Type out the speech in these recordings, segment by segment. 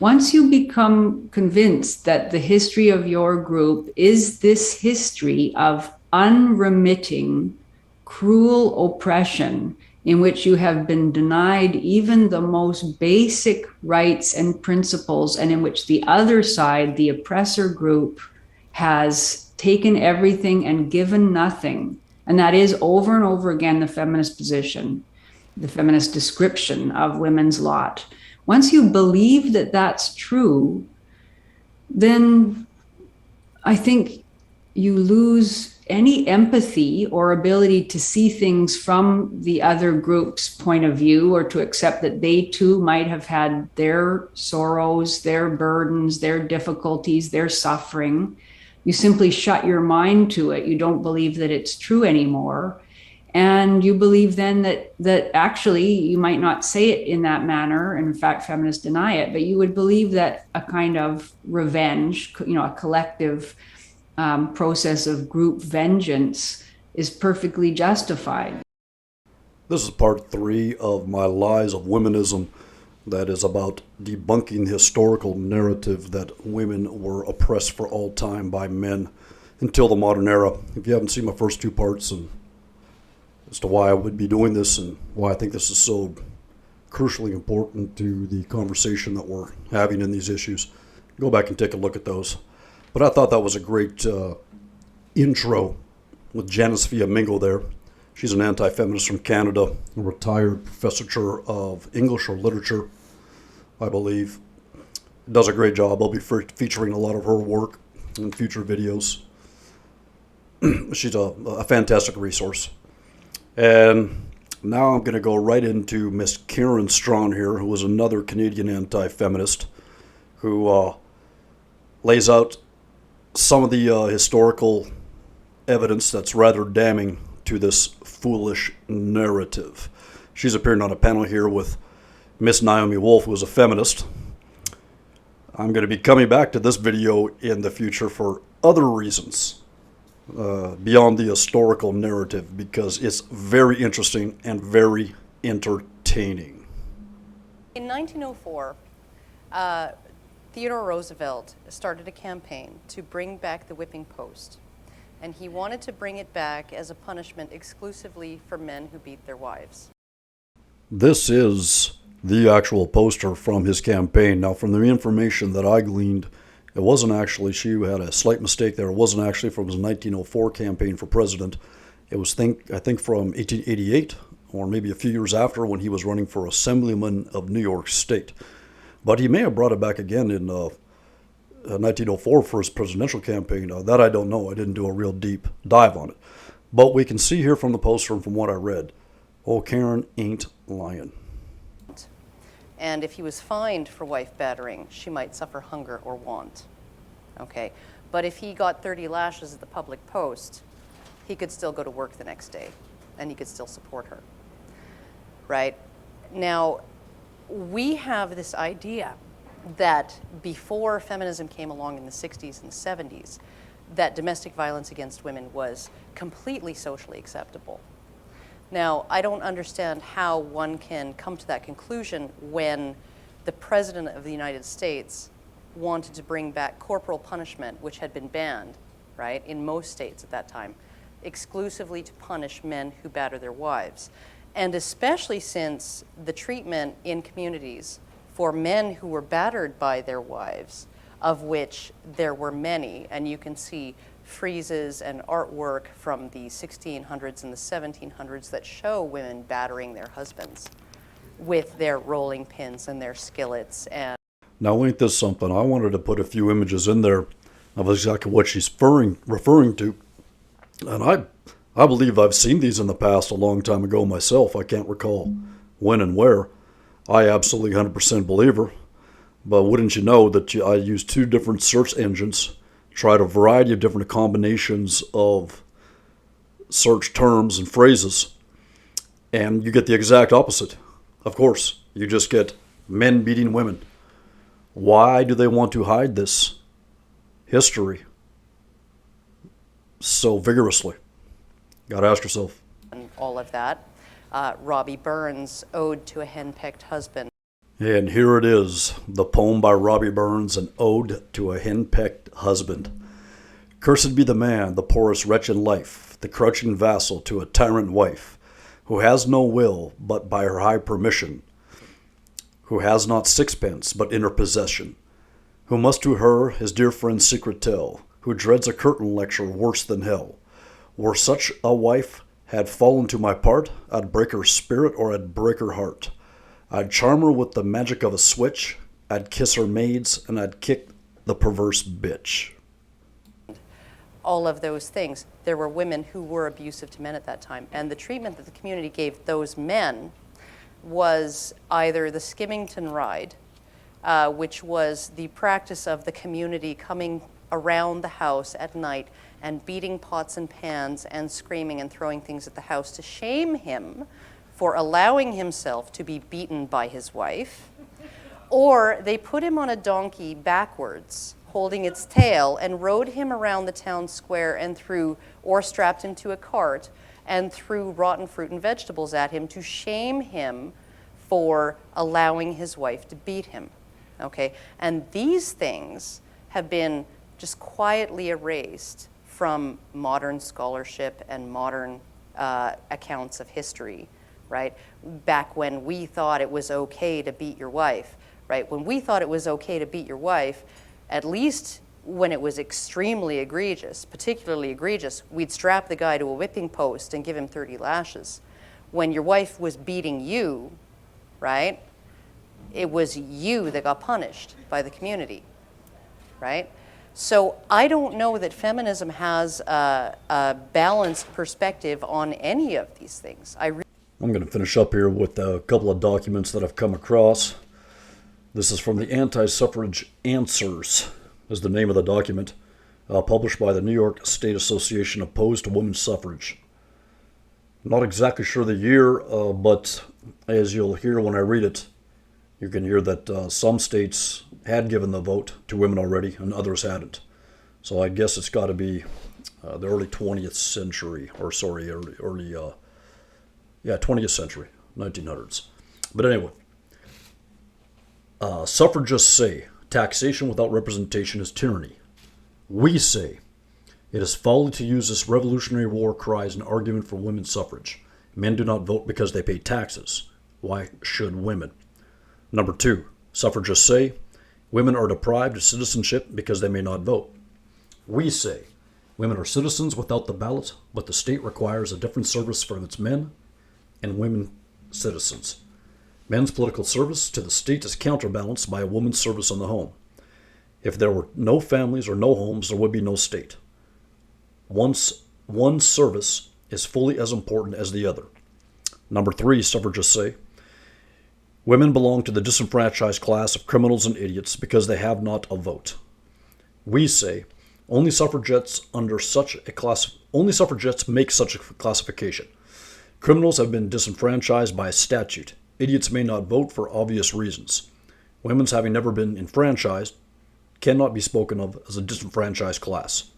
Once you become convinced that the history of your group is this history of unremitting, cruel oppression in which you have been denied even the most basic rights and principles, and in which the other side, the oppressor group, has taken everything and given nothing. And that is over and over again the feminist position, the feminist description of women's lot. Once you believe that that's true, then I think you lose any empathy or ability to see things from the other group's point of view, or to accept that they too might have had their sorrows, their burdens, their difficulties, their suffering. You simply shut your mind to it. You don't believe that it's true anymore. And you believe then that actually you might not say it in that manner. And in fact, feminists deny it, but you would believe that a kind of revenge, a collective process of group vengeance is perfectly justified. This is part 3 of my Lies of Womanism, that is about debunking the historical narrative that women were oppressed for all time by men until the modern era. If you haven't seen my first 2 parts and as to why I would be doing this and why I think this is so crucially important to the conversation that we're having in these issues, go back and take a look at those. But I thought that was a great intro with Janice Fiamingo there. She's an anti-feminist from Canada, a retired professor of English or literature, I believe. Does a great job. I'll be featuring a lot of her work in future videos. She's a fantastic resource. And now I'm going to go right into Miss Karen Strawn here, who is another Canadian anti-feminist who lays out some of the historical evidence that's rather damning to this foolish narrative. She's appearing on a panel here with Miss Naomi Wolf, who is a feminist. I'm going to be coming back to this video in the future for other reasons beyond the historical narrative, because it's very interesting and very entertaining. In 1904, Theodore Roosevelt started a campaign to bring back the whipping post, and he wanted to bring it back as a punishment exclusively for men who beat their wives. This is the actual poster from his campaign. Now, from the information that I gleaned, it wasn't actually, she had a slight mistake there. It wasn't actually from his 1904 campaign for president. It was, I think, from 1888, or maybe a few years after, when he was running for Assemblyman of New York State. But he may have brought it back again in 1904 for his presidential campaign. That I don't know. I didn't do a real deep dive on it. But we can see here from the poster and from what I read, oh, Karen ain't lying. And if he was fined for wife battering, she might suffer hunger or want. Okay, but if he got 30 lashes at the public post, he could still go to work the next day, and he could still support her. Right? Now, we have this idea that before feminism came along in the 60s and 70s, that domestic violence against women was completely socially acceptable. Now, I don't understand how one can come to that conclusion when the President of the United States wanted to bring back corporal punishment, which had been banned, right, in most states at that time, exclusively to punish men who batter their wives. And especially since the treatment in communities for men who were battered by their wives, of which there were many, and you can see friezes and artwork from the 1600s and the 1700s that show women battering their husbands with their rolling pins and their skillets. And now, ain't this something? I wanted to put a few images in there of exactly what she's referring to. And I believe I've seen these in the past a long time ago myself. I can't recall when and where. I absolutely 100% believe her. But wouldn't you know that I used 2 different search engines, tried a variety of different combinations of search terms and phrases, and you get the exact opposite. Of course, you just get men beating women. Why do they want to hide this history so vigorously? Got to ask yourself. all of that. Robbie Burns' Ode to a Henpecked Husband. And here it is, the poem by Robbie Burns, an ode to a henpecked husband. Cursed be the man, the poorest wretch in life, the crouching vassal to a tyrant wife, who has no will but by her high permission, who has not sixpence but in her possession, who must to her his dear friend's secret tell, who dreads a curtain lecture worse than hell. Were such a wife had fallen to my part, I'd break her spirit or I'd break her heart. I'd charm her with the magic of a switch, I'd kiss her maids, and I'd kick the perverse bitch. All of those things. There were women who were abusive to men at that time. And the treatment that the community gave those men was either the Skimmington Ride, which was the practice of the community coming around the house at night and beating pots and pans and screaming and throwing things at the house to shame him for allowing himself to be beaten by his wife. Or they put him on a donkey backwards, holding its tail, and rode him around the town square and threw, or strapped him to a cart and threw rotten fruit and vegetables at him to shame him for allowing his wife to beat him. Okay? And these things have been just quietly erased from modern scholarship and modern accounts of history, right? Back when we thought it was okay to beat your wife, right? When we thought it was okay to beat your wife, at least when it was extremely egregious, particularly egregious, we'd strap the guy to a whipping post and give him 30 lashes. When your wife was beating you, right, it was you that got punished by the community, right? So I don't know that feminism has a balanced perspective on any of these things. I'm going to finish up here with a couple of documents that I've come across. This is from the Anti-Suffrage Answers, is the name of the document, published by the New York State Association Opposed to Women's Suffrage. Not exactly sure the year, but as you'll hear when I read it, you can hear that some states had given the vote to women already and others hadn't. So I guess it's got to be the early 20th century, or sorry, early 20th century, 1900s. But anyway, suffragists say taxation without representation is tyranny. We say it is folly to use this Revolutionary War cry as an argument for women's suffrage. Men do not vote because they pay taxes. Why should women? Number 2, suffragists say women are deprived of citizenship because they may not vote. We say women are citizens without the ballot, but the state requires a different service from its men and women citizens. Men's political service to the state is counterbalanced by a woman's service in the home. If there were no families or no homes, there would be no state. One service is fully as important as the other. Number 3, suffragists say women belong to the disenfranchised class of criminals and idiots because they have not a vote. We say only suffragettes make such a classification. Criminals have been disenfranchised by statute. Idiots may not vote for obvious reasons. Women's having never been enfranchised cannot be spoken of as a disenfranchised class.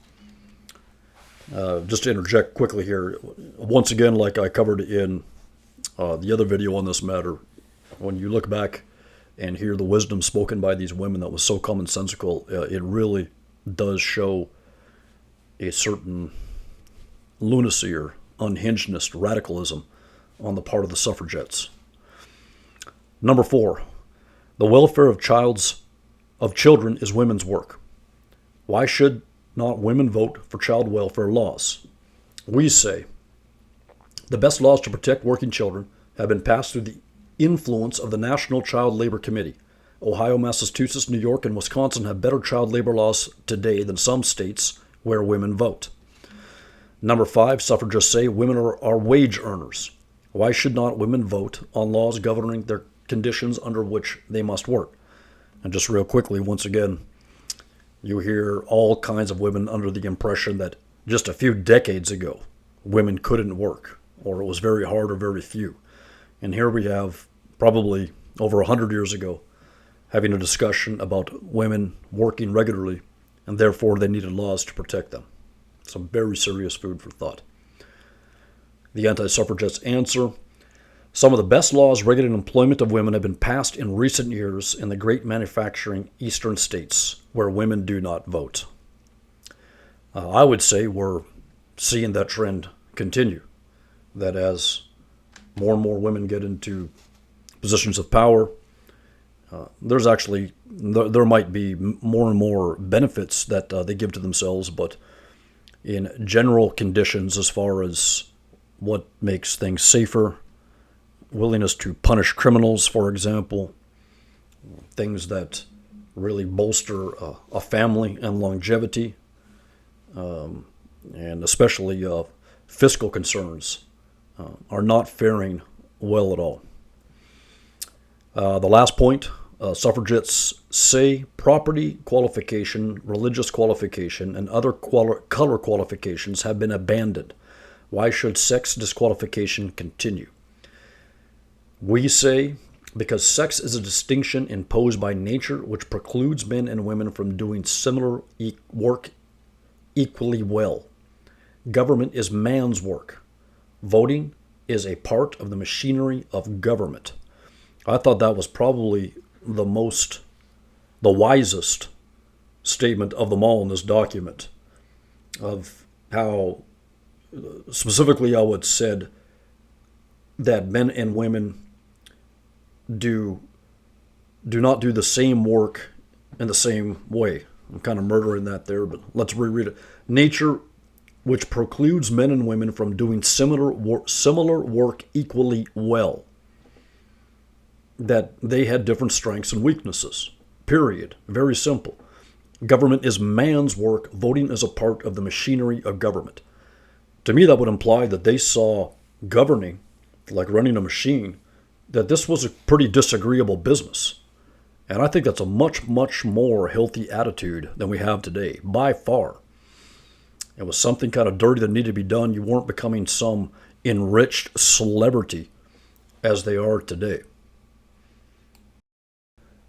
Just to interject quickly here, once again, like I covered in the other video on this matter, when you look back and hear the wisdom spoken by these women that was so commonsensical, it really does show a certain lunacy or unhingedness, radicalism on the part of the suffragettes. Number 4, the welfare of children is women's work. Why should not women vote for child welfare laws? We say the best laws to protect working children have been passed through the influence of the National Child Labor Committee. Ohio, Massachusetts, New York, and Wisconsin have better child labor laws today than some states where women vote. Number 5, suffragists say women are wage earners. Why should not women vote on laws governing their conditions under which they must work? And just real quickly, once again, you hear all kinds of women under the impression that just a few decades ago, women couldn't work, or it was very hard or very few. And here we have, probably over 100 years ago, having a discussion about women working regularly, and therefore they needed laws to protect them. Some very serious food for thought. The anti-suffragettes answer, Some of the best laws regulating employment of women have been passed in recent years in the great manufacturing eastern states where women do not vote. I would say we're seeing that trend continue, that as more and more women get into positions of power, there might be more and more benefits that they give to themselves, but in general conditions, as far as what makes things safer, willingness to punish criminals, for example, things that really bolster a family and longevity, and especially fiscal concerns, are not faring well at all. The last point, suffragettes say property qualification, religious qualification, and other color qualifications have been abandoned. Why should sex disqualification continue? We say because sex is a distinction imposed by nature which precludes men and women from doing similar work equally well. Government is man's work. Voting is a part of the machinery of government. I thought that was probably the wisest statement of them all in this document, of how specifically how it said that men and women do not do the same work in the same way. I'm kind of murdering that there, but let's reread it. Nature, which precludes men and women from doing similar work equally well. That they had different strengths and weaknesses. Period. Very simple. Government is man's work. Voting is a part of the machinery of government. To me, that would imply that they saw governing, like running a machine, that this was a pretty disagreeable business. And I think that's a much, much more healthy attitude than we have today, by far. It was something kind of dirty that needed to be done. You weren't becoming some enriched celebrity as they are today.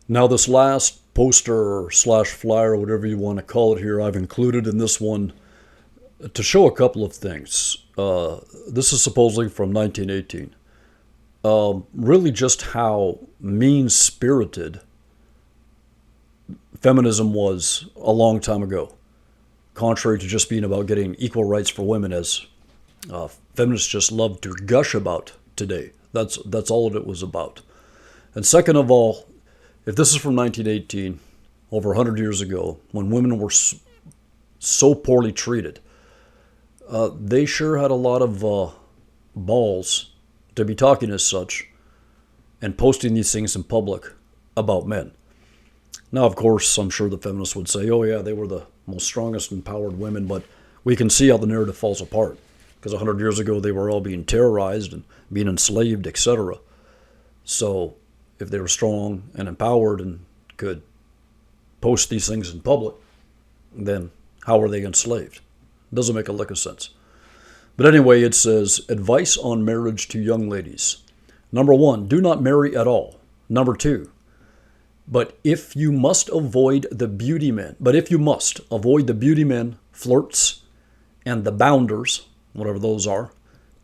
Now, this last poster / flyer, whatever you want to call it here, I've included in this one to show a couple of things. This is supposedly from 1918. Really just how mean-spirited feminism was a long time ago, contrary to just being about getting equal rights for women, as feminists just love to gush about today. That's all it was about. And second of all, if this is from 1918, over 100 years ago, when women were so poorly treated, they sure had a lot of balls to be talking as such and posting these things in public about men. Now, of course, I'm sure the feminists would say, oh yeah, they were the most strongest empowered women, but we can see how the narrative falls apart, because 100 years ago they were all being terrorized and being enslaved, etc. So if they were strong and empowered and could post these things in public, then how were they enslaved? Doesn't make a lick of sense. But anyway, it says, advice on marriage to young ladies. Number 1, do not marry at all. Number 2, but if you must avoid the beauty men, flirts, and the bounders, whatever those are,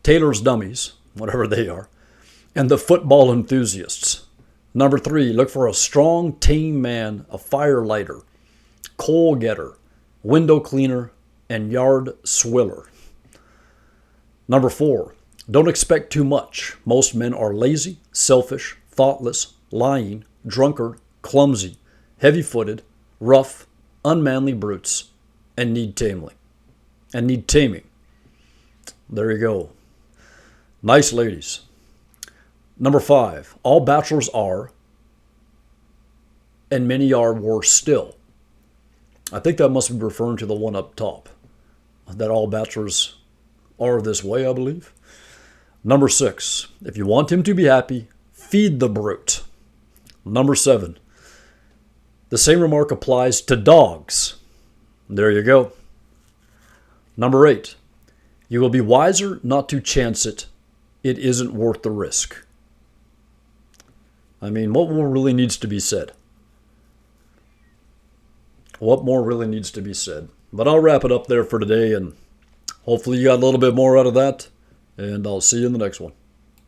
tailor's dummies, whatever they are, and the football enthusiasts. Number 3, look for a strong, tame man, a firelighter, coal getter, window cleaner, and yard swiller. Number 4, don't expect too much. Most men are lazy, selfish, thoughtless, lying, drunkard, clumsy, heavy-footed, rough, unmanly brutes, and need taming. There you go. Nice ladies. Number 5, all bachelors are, and many are worse still. I think that must be referring to the one up top, that all bachelors are this way, I believe. Number 6, if you want him to be happy, feed the brute. Number 7, the same remark applies to dogs. There you go. Number 8, you will be wiser not to chance it. It isn't worth the risk. I mean, what more really needs to be said? What more really needs to be said? But I'll wrap it up there for today, and hopefully you got a little bit more out of that, and I'll see you in the next one.